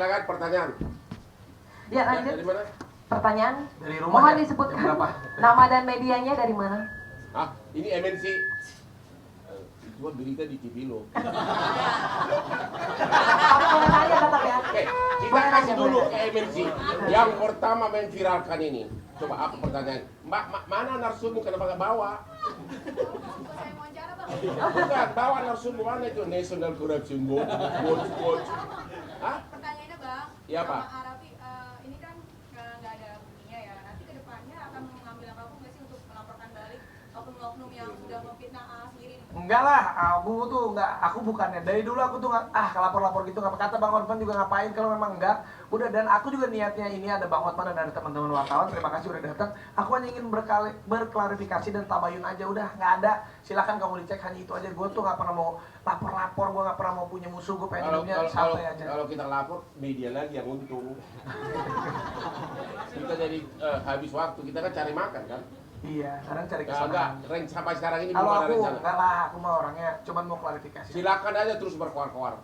silakan pertanyaan. Ya, lanjut. Dari mana? Pertanyaan. Dari rumah. Mohon ya? disebutkan Berapa? nama dan medianya dari mana? Ah, ini MNC. Cuma berita di TV lo. Boleh nanya tetap ya. Oke, kita Boleh kasih nanya, dulu boleh. ke MNC. Yang pertama memviralkan ini. Coba apa pertanyaan? Mbak, mana narsummu kenapa nggak bawa? Bukan, bawa narsummu mana itu? National Corruption Watch. Hah? Pertanyaannya Bang, Iya, Pak. sama Arafi, ini kan nggak ada buktinya ya. Nanti kedepannya akan mengambil langkah hukum nggak sih untuk melaporkan balik oknum-oknum yang sudah memfitnah sendiri nih? Enggak lah, aku tuh enggak, aku bukannya dari dulu aku tuh nggak lapor-lapor gitu nggak, kata Bang Hotman juga ngapain kalau memang enggak udah, dan aku juga niatnya ini ada Bang Hotman dan ada teman-teman wartawan, terima kasih udah datang. Aku hanya ingin berklarifikasi dan tabayun aja, udah nggak ada, silakan kamu dicek, hanya itu aja. Gue tuh nggak pernah mau lapor, gue nggak pernah mau punya musuh, gue pengen hidupnya santai aja. Kalau kita lapor, media lagi yang untung. Kita jadi habis waktu, kita kan cari makan kan? Iya, kadang cari Enggak, kesenangan. sampai sekarang ini Kalau belum ada aku rencana. enggak lah, aku mah orangnya cuman mau klarifikasi. Silakan aja terus berkoar-koar.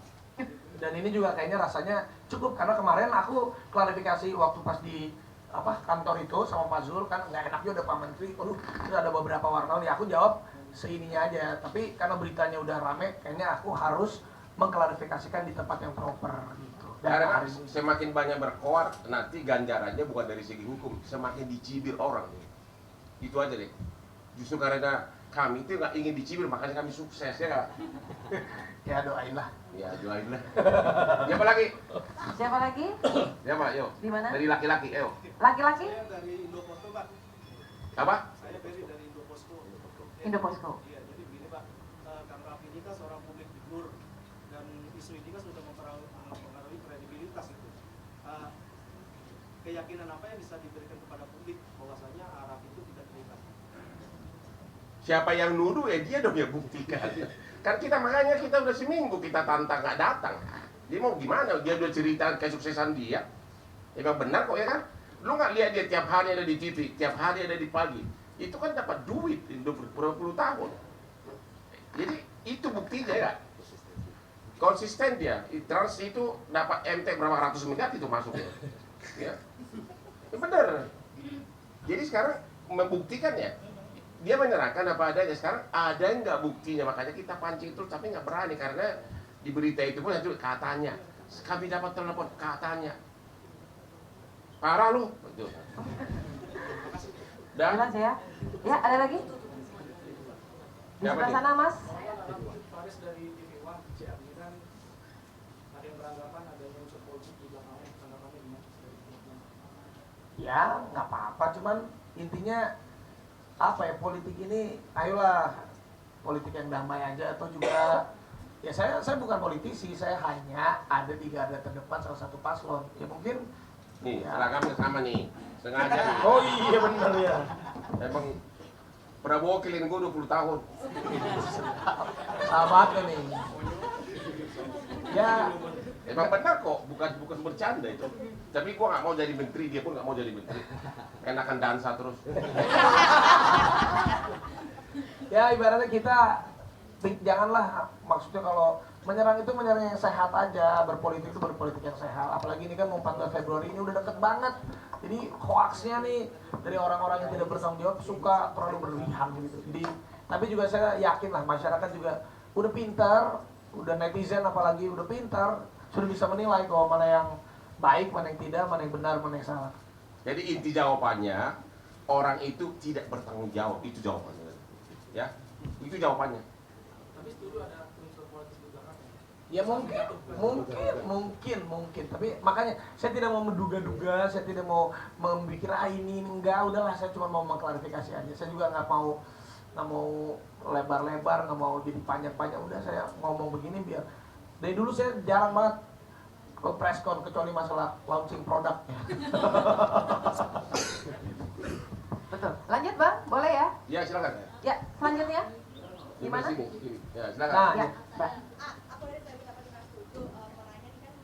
Dan ini juga kayaknya rasanya cukup, karena kemarin aku klarifikasi waktu pas di kantor itu sama Pak Zul, kan nggak enak juga Pak Menteri, terus ada beberapa wartawan, ya aku jawab seininya aja, tapi karena beritanya udah rame, kayaknya aku harus mengklarifikasikan di tempat yang proper gitu. Dan Karena hari ini semakin banyak berkoar, nanti ganjarannya bukan dari segi hukum, semakin dicibir orang. Itu aja deh. Justru karena kami itu nggak ingin dicibir, makanya kami sukses, ya nggak? ya doain lah. Ya, doain lah. Siapa lagi? Siapa lagi? Siapa, yo? Di mana? Dari laki-laki, ayo. Laki-laki? Saya dari Indoposto, Pak. Apa? Saya Ferry dari Indoposto. Indoposko. Iya, jadi begini, Pak. Kang Raffi ini kan seorang publik figur dan isu ini kan sudah mempengaruhi kredibilitas itu. Keyakinan apa yang bisa diberikan kepada publik bahwasanya Raffi itu tidak terlibat? Siapa yang nuduh, ya dia dong yang buktikan. Kan kita makanya kita udah seminggu kita tantang nggak datang. Dia mau gimana? Dia udah cerita kesuksesan dia. Emang benar kok ya kan? Lu nggak lihat dia tiap hari ada di TV, tiap hari ada di pagi. Itu kan dapat duit 20 tahun. Jadi itu buktinya ya. Konsisten dia. Trans itu dapat MT berapa ratus miliar itu masuknya. Ya. Ya benar. Jadi sekarang membuktikan ya. Dia menyerahkan apa adanya. Sekarang ada nggak buktinya, makanya kita pancing terus, tapi nggak berani karena di berita itu pun itu katanya. Kami dapat telepon katanya. Parah lu. Betul. Dan Jelas ya. Ya, ada lagi? Di Siapa sebelah nih? sana, Mas. Faris dari TV One, Cianjur kan ada yang beranggapan adanya unsur politik di belakangnya, tanggapannya gimana? Ya nggak apa-apa, cuman intinya apa ya, politik ini ayolah politik yang damai aja, atau juga ya saya bukan politisi, saya hanya ada di garda terdepan salah satu paslon, ya mungkin nih ya. seragamnya sama nih, sengaja nih. Oh iya benar ya. Emang Prabowo kilin gue 20 tahun. Sahabatnya nih. Ya Emang benar kok, bukan bercanda itu. Tapi gua nggak mau jadi menteri, dia pun nggak mau jadi menteri. Enakan dansa terus. ya ibaratnya kita janganlah, maksudnya kalau menyerang itu menyerang yang sehat aja, berpolitik itu berpolitik yang sehat. Apalagi ini kan mau 14 Februari ini udah deket banget. Jadi hoaxnya nih dari orang-orang yang tidak bertanggung jawab suka terlalu berlebihan gitu. Jadi tapi juga saya yakin lah masyarakat juga udah pintar, udah netizen apalagi udah pintar, sudah bisa menilai kok mana yang baik, mana yang tidak, mana yang benar, mana yang salah. Jadi inti jawabannya, orang itu tidak bertanggung jawab, itu jawabannya. Ya, itu jawabannya. Tapi setuju ada unsur politik di belakangnya. Ya mungkin, tapi makanya saya tidak mau menduga-duga, saya tidak mau memikir ini enggak, udahlah saya cuma mau mengklarifikasi aja. Saya juga nggak mau lebar-lebar, nggak mau jadi panjang-panjang. Udah saya ngomong begini biar dari dulu saya jarang banget ke press con kecuali masalah launching produknya. Betul. Lanjut, Bang. Boleh ya? Ya silakan. Ya, selanjutnya. Di Gimana? sini. Ya silakan. Nah, Ya, Mbak. Aku dari tadi dapat dengan setuju menanya ini kan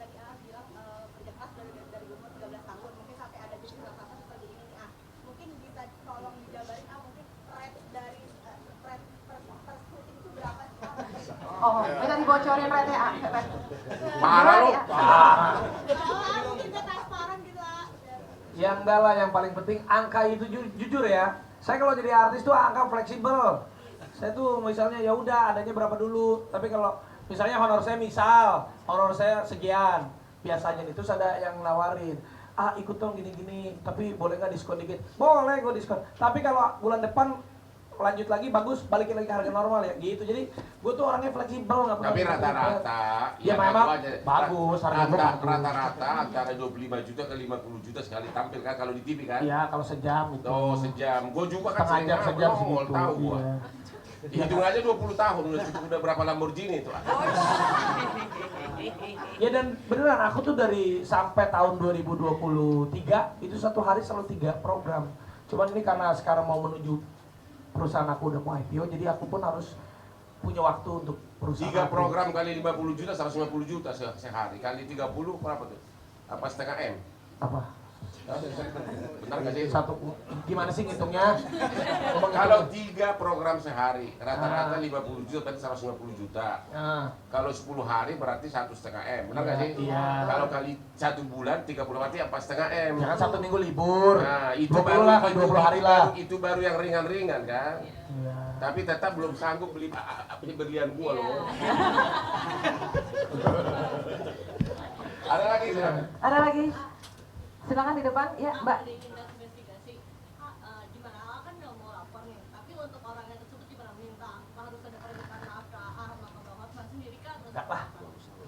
tadi bilang kerja keras dari umur 13 tahun, mungkin sampai ada jadi hal seperti ini nih. Mungkin bisa tolong dijabarin mungkin rate dari rate per syuting itu berapa sih? Oh, minta dibocorin rete A. Parah lu. Kita transparan gitu ah. Ya enggak lah, yang paling penting angka itu jujur ya. Saya kalau jadi artis tuh angka fleksibel. Saya tuh misalnya ya udah adanya berapa dulu. Tapi kalau misalnya honor saya sekian. Biasanya itu ada yang nawarin. Ah ikut dong gini-gini, tapi boleh nggak diskon dikit? Boleh gue diskon. Tapi kalau bulan depan lanjut lagi bagus, balikin lagi harga normal ya gitu. Jadi gue tuh orangnya fleksibel, nggak pernah. Tapi rata-rata ya memang bagus, harga gue bagus. Rata-rata antara 25 juta ke 50 juta sekali tampil kan kalau di TV kan? Iya kalau sejam itu. Oh sejam, gue juga kan Setengah jam, sejam nongol, segitu. tahu gua. Iya. Hitung aja 20 tahun udah cukup udah berapa Lamborghini itu. Ya dan beneran aku tuh dari sampai tahun 2023 itu satu hari selalu 3 program. Cuman ini karena sekarang mau menuju perusahaan aku udah mau IPO, jadi aku pun harus punya waktu untuk perusahaan. 3 program kali 50 juta 150 juta sehari kali 30 berapa tuh? Apa setengah M? Apa? Benar nggak sih? Satu gimana sih ngitungnya? Kalau 3 program sehari rata-rata 50 juta berarti 150 juta. Nah, Kalau 10 hari berarti 1,5 M, benar nggak sih? Iya. Kalau kali 1 bulan 30 berarti apa setengah M? ya kan Sabtu Minggu libur. Nah, itu 20 baru lah, 20 hari lah. Itu baru yang ringan-ringan kan? Iya. Tapi tetap belum sanggup beli berlian gua loh. Ada lagi silakan. Ada lagi? Silakan di depan, ya Mbak. Dari Dinas Investigasi, gimana kan udah mau lapor nih, tapi untuk orang yang tersebut gimana minta? Apa harus ada permintaan maaf ke Mahkamah Hotman sendiri kan? Enggak lah.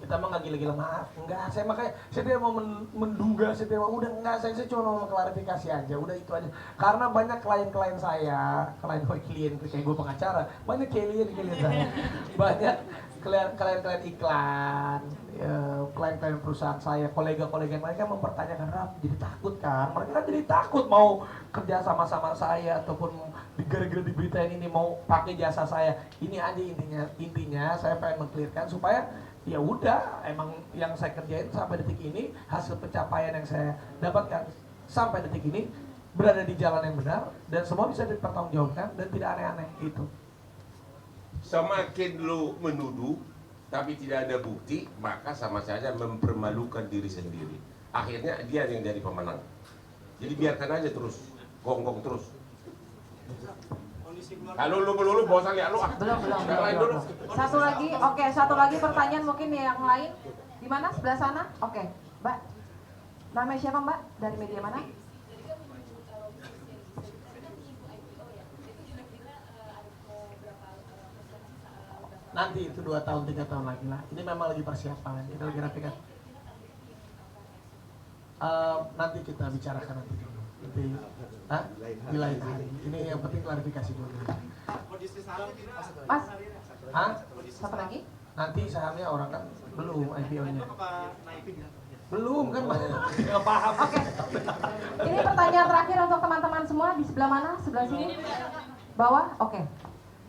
Kita mah nggak gila-gila maaf. Enggak, saya makanya saya tidak mau menduga, saya tidak mau, udah enggak, saya cuma mau klarifikasi aja, udah itu aja. Karena banyak klien-klien saya, klien kayak gue pengacara, banyak klien saya. Banyak klien-klien iklan, ya, klien-klien perusahaan saya, kolega-kolega mereka mempertanyakan, Ram, jadi takut kan? Mereka kan jadi takut mau kerja sama-sama saya ataupun gara-gara diberitain ini mau pakai jasa saya. Ini aja intinya saya pengen mengklirkan supaya ya udah, emang yang saya kerjain sampai detik ini, hasil pencapaian yang saya dapatkan sampai detik ini berada di jalan yang benar dan semua bisa dipertanggungjawabkan dan tidak aneh-aneh itu. Semakin lu menuduh tapi tidak ada bukti, maka sama saja mempermalukan diri sendiri. Akhirnya dia yang jadi pemenang. Jadi biarkan aja terus, gonggong terus. Kondisi keluarga. Kalau lu melulu bosan lihat lu ah. Yang lain dulu. Satu lagi, oke, satu lagi pertanyaan mungkin yang lain. Di mana? Sebelah sana? Oke, Mbak. Namanya siapa Mbak? Dari media mana? Nanti itu 2 tahun 3 tahun lagi lah. Ini memang lagi persiapan, kita lagi rapikan. Nanti kita bicarakan nanti dulu. Nanti, di lain hari. Ini yang penting klarifikasi dulu. Kondisi sahamnya kita Mas, Hah? satu lagi? Nanti sahamnya orang kan belum IPO-nya. apa naik? Belum kan? Nggak paham. Oke. Ini pertanyaan terakhir untuk teman-teman semua di sebelah mana? Sebelah sini? Bawah? Oke.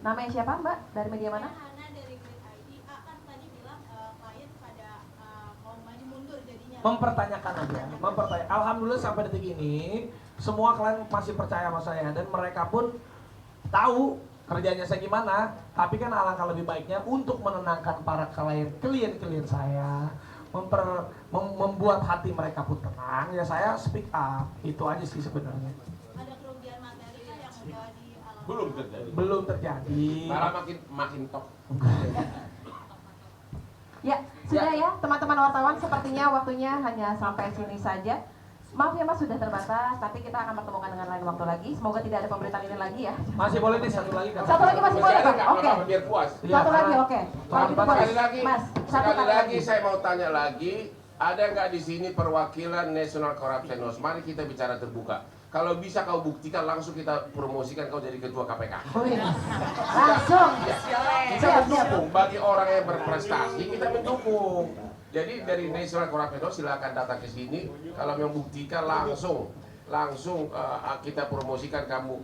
Namanya siapa Mbak? Dari media mana? Hana dari Grid ID, kan tadi bilang klien pada mau maju mundur jadinya. Mempertanyakan aja, Alhamdulillah sampai detik ini semua klien masih percaya sama saya dan mereka pun tahu kerjanya saya gimana. Tapi kan alangkah lebih baiknya untuk menenangkan para klien saya, membuat hati mereka pun tenang. Ya saya speak up, itu aja sih sebenarnya. Ada kerugian materi kan yang udah dialami? Belum terjadi. Belum terjadi. Malah makin top. Ya, sudah ya teman-teman wartawan, sepertinya waktunya hanya sampai sini saja. Maaf ya Mas, sudah terbatas, tapi kita akan pertemukan dengan lain waktu lagi. Semoga tidak ada pemberitaan ini lagi ya. Masih boleh nih satu lagi kan? Satu lagi masih boleh Pak? Oke. Biar puas. Iya, Satu lagi, karena oke. Kalau gitu boleh. Sekali lagi, Mas, satu sekali kali lagi saya mau tanya lagi, ada nggak di sini perwakilan National Corruption Watch? Mari kita bicara terbuka. Kalau bisa kau buktikan, langsung kita promosikan kau jadi ketua KPK. Wih, langsung. Kita mendukung bagi orang yang berprestasi, kita mendukung. Jadi dari National Corruption Watch silakan datang ke sini. Kalau memang buktikan langsung kita promosikan kamu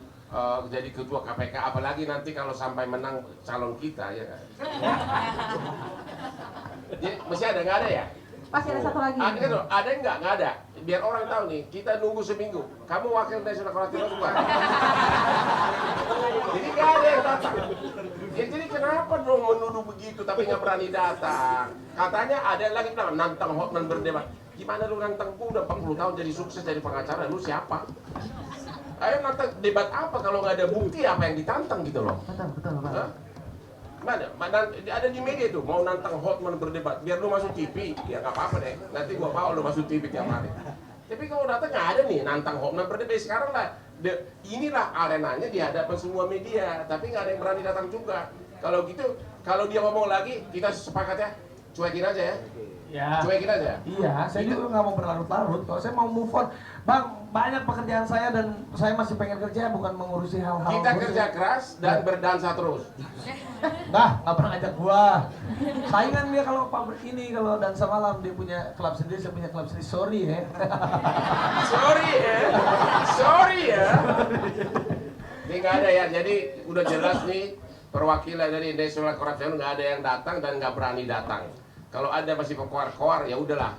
jadi ketua KPK. Apalagi nanti kalau sampai menang calon kita ya. Jadi masih ada nggak ada ya? Masih ada satu lagi. Ada nggak? Nggak ada. Biar orang tahu nih, kita nunggu seminggu. Kamu wakil National Corruption Watch bukan? Jadi nggak ada yang datang. Ya jadi kenapa dong menuduh begitu tapi nggak berani datang? Katanya ada yang lagi bilang nantang Hotman berdebat. Gimana lu nantang gua udah 40 tahun jadi sukses jadi pengacara, lu siapa? Ayo nantang debat apa kalau nggak ada bukti apa yang ditantang gitu loh? Betul, Pak. Hah? Mana ada di media tuh mau nantang Hotman berdebat biar lu masuk TV ya nggak apa-apa deh, nanti gua bawa lu masuk TV tiap hari. Tapi kalau datang nggak ada nih nantang Hotman berdebat sekarang lah. Inilah arenanya di hadapan semua media, tapi nggak ada yang berani datang juga. Kalau gitu, kalau dia ngomong lagi, kita sepakat ya, cuekin aja ya. Ya. Cuekin aja. Iya, saya juga nggak mau berlarut-larut. Kalau saya mau move on, Bang, banyak pekerjaan saya dan saya masih pengen kerja, bukan mengurusi hal-hal. Kita kerja keras dan berdansa terus. Nah, nggak pernah ngajak gua. Saingan dia kalau pabrik ini, kalau dansa malam dia punya klub sendiri, saya punya klub sendiri. Sorry ya. Sorry ya, sorry ya. Ini nggak ada ya, jadi udah jelas nih perwakilan dari National Corruption nggak ada yang datang dan nggak berani datang. Kalau ada masih koar-koar ya udahlah,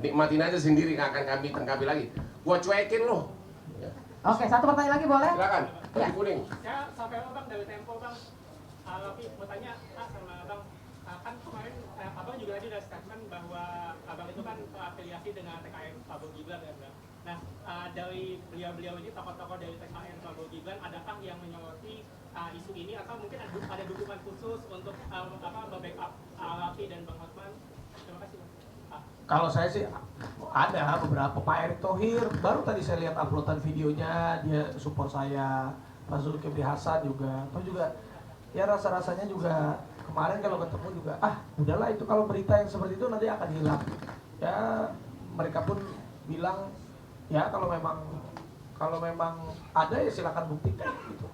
nikmatin aja sendiri, nggak akan kami tanggapi lagi. Gua cuekin loh. Ya. Oke, satu pertanyaan lagi boleh? Silakan, Ya. baju kuning. Ya, sampai Abang dari Tempo Bang. Tapi mau tanya sama Abang, kan kemarin Abang juga tadi ada statement bahwa Abang itu kan terafiliasi dengan TKN Prabowo Gibran ya Bang. Nah, dari beliau-beliau ini, tokoh-tokoh dari TKN Prabowo Gibran, adakah yang menyoroti isu ini atau mungkin ada dukungan khusus untuk membackup Rafi dan Bang Hotman? Terima kasih Bang. Kalau saya sih ada beberapa. Pak Erick Thohir baru tadi saya lihat uploadan videonya, dia support saya. Pak Zulkifli Hasan juga, atau juga ya rasa-rasanya juga kemarin kalau ketemu juga udahlah itu kalau berita yang seperti itu nanti akan hilang. Ya mereka pun bilang ya kalau memang ada ya silakan buktikan gitu.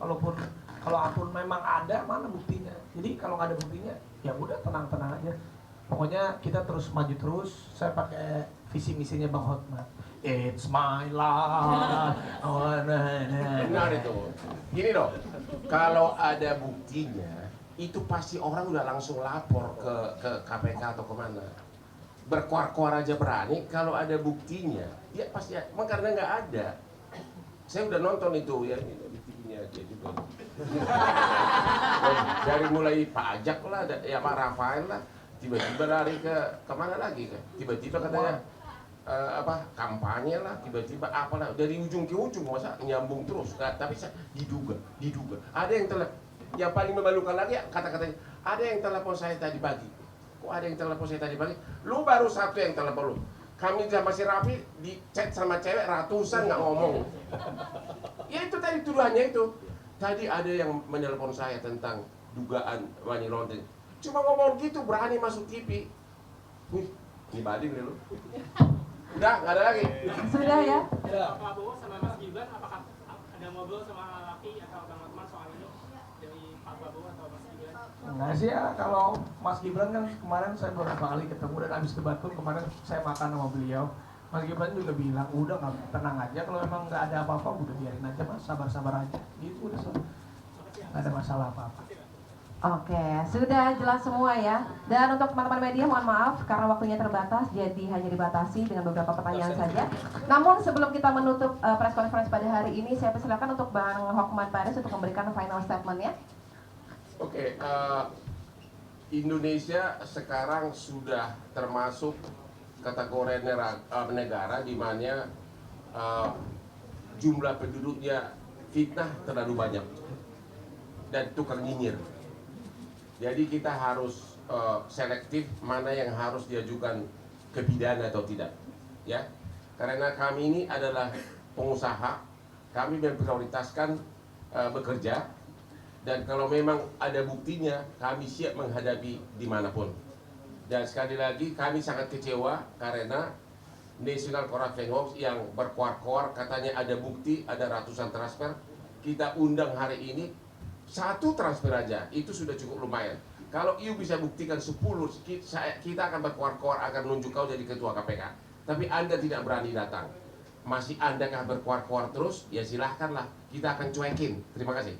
Kalau akun memang ada, mana buktinya? Jadi kalau nggak ada buktinya ya udah tenang-tenang aja. Pokoknya kita terus maju terus. Saya pakai visi misinya Bang Hotman. It's my life. Benar itu. Gini loh, kalau ada buktinya, itu pasti orang udah langsung lapor ke KPK atau kemana. Berkuar-kuar aja berani, kalau ada buktinya, dia pasti. Karena nggak ada. Saya udah nonton itu ya, di TV-nya dia juga. Dari mulai pajak lah, ya Pak Rafael lah, tiba-tiba lari ke kemana lagi kan? Tiba-tiba katanya kampanye lah, tiba-tiba apalah dari ujung ke ujung, masa nyambung terus. Nah, tapi saya diduga. Ada yang paling memalukan lagi kata-katanya, ada yang telepon saya tadi pagi. Kok ada yang telepon saya tadi pagi? Lu baru satu yang telepon lu. Kami sama si Rafi di chat sama cewek ratusan nggak ngomong. Ya itu tadi tuduhannya itu. Tadi ada yang menelpon saya tentang dugaan money laundering. Cuma ngomong gitu berani masuk TV. Wih, ini bading deh lu. Udah, nggak ada lagi. Sudah ya? Pak Prabowo sama Mas Gibran, apakah ada ngobrol sama Rafi atau Bang Hotman soal ini dari Pak Prabowo atau Mas Gibran? Enggak sih ya, kalau Mas Gibran kan kemarin saya beberapa kali ketemu dan habis debat pun kemarin saya makan sama beliau. Mas Gibran juga bilang, udah nggak tenang aja, kalau memang nggak ada apa-apa udah biarin aja Mas, sabar-sabar aja. Gitu udah nggak ada masalah apa-apa. Oke, sudah jelas semua ya. Dan untuk teman-teman media mohon maaf karena waktunya terbatas, jadi hanya dibatasi dengan beberapa pertanyaan saja. Namun sebelum kita menutup press conference pada hari ini, saya persilakan untuk Bang Hotman Paris untuk memberikan final statement-nya. Oke, Indonesia sekarang sudah termasuk kategori negara di mana jumlah penduduknya fitnah terlalu banyak dan tukang nyinyir. Jadi kita harus selektif mana yang harus diajukan ke pidana atau tidak, ya. Karena kami ini adalah pengusaha, kami memprioritaskan bekerja. Dan kalau memang ada buktinya, kami siap menghadapi dimanapun. Dan sekali lagi, kami sangat kecewa karena National Corruption Watch yang berkuar-kuar katanya ada bukti, ada ratusan transfer. Kita undang hari ini, 1 transfer aja, itu sudah cukup lumayan. Kalau you bisa buktikan 10, kita akan berkuar-kuar akan nunjuk kau jadi ketua KPK. Tapi Anda tidak berani datang. Masih Anda kah berkuar-kuar terus? Ya silahkanlah, kita akan cuekin. Terima kasih.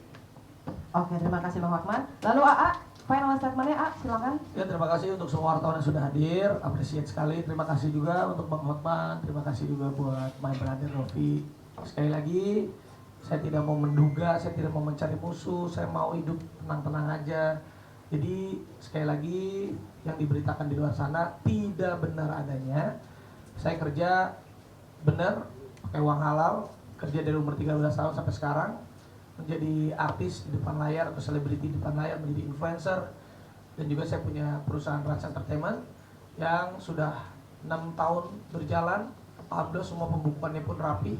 Oke, terima kasih Bang Hotman. Lalu AA, final statement-nya A, silakan. Ya terima kasih untuk semua wartawan yang sudah hadir, appreciate sekali. Terima kasih juga untuk Bang Hotman, terima kasih juga buat my brother Rofi. Sekali lagi, Saya tidak mau menduga, saya tidak mau mencari musuh, saya mau hidup tenang-tenang aja. Jadi sekali lagi yang diberitakan di luar sana tidak benar adanya. Saya kerja benar, pakai uang halal, kerja dari umur 13 tahun sampai sekarang, menjadi artis di depan layar atau selebriti di depan layar, menjadi influencer. Dan juga saya punya perusahaan Rans Entertainment yang sudah 6 tahun berjalan. Alhamdulillah semua pembukuannya pun rapi,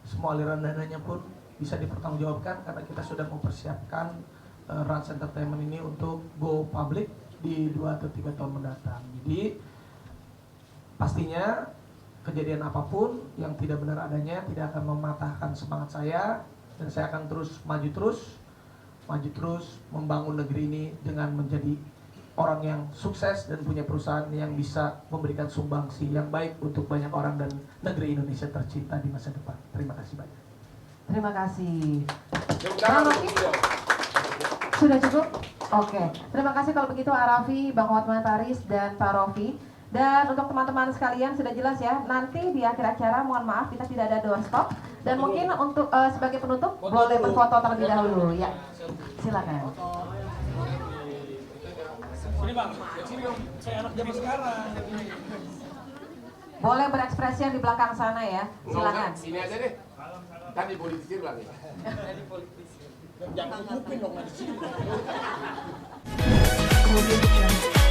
semua aliran dananya pun bisa dipertanggungjawabkan karena kita sudah mempersiapkan Rans Entertainment ini untuk go public di 2 atau 3 tahun mendatang. Jadi pastinya kejadian apapun yang tidak benar adanya tidak akan mematahkan semangat saya, dan saya akan terus maju terus membangun negeri ini dengan menjadi orang yang sukses dan punya perusahaan yang bisa memberikan sumbangsi yang baik untuk banyak orang dan negeri Indonesia tercinta di masa depan. Terima kasih banyak. Terima kasih. Tepuk Bang tangan Rofi? untuk beliau. Sudah cukup? Oke. Terima kasih kalau begitu Arafi, Bang Hotman Paris, dan Pak Rofi. Dan untuk teman-teman sekalian sudah jelas ya, nanti di akhir acara mohon maaf kita tidak ada doorstop. Dan mungkin untuk sebagai penutup boleh berfoto terlebih dahulu ya. Silakan. Sini bang, sini dong, kayak anak zaman sekarang. Boleh berekspresi yang di belakang sana ya. Silakan. Sini aja deh. Tadi politisir lagi. Jangan ngupin dong di sini. Audio Jungle.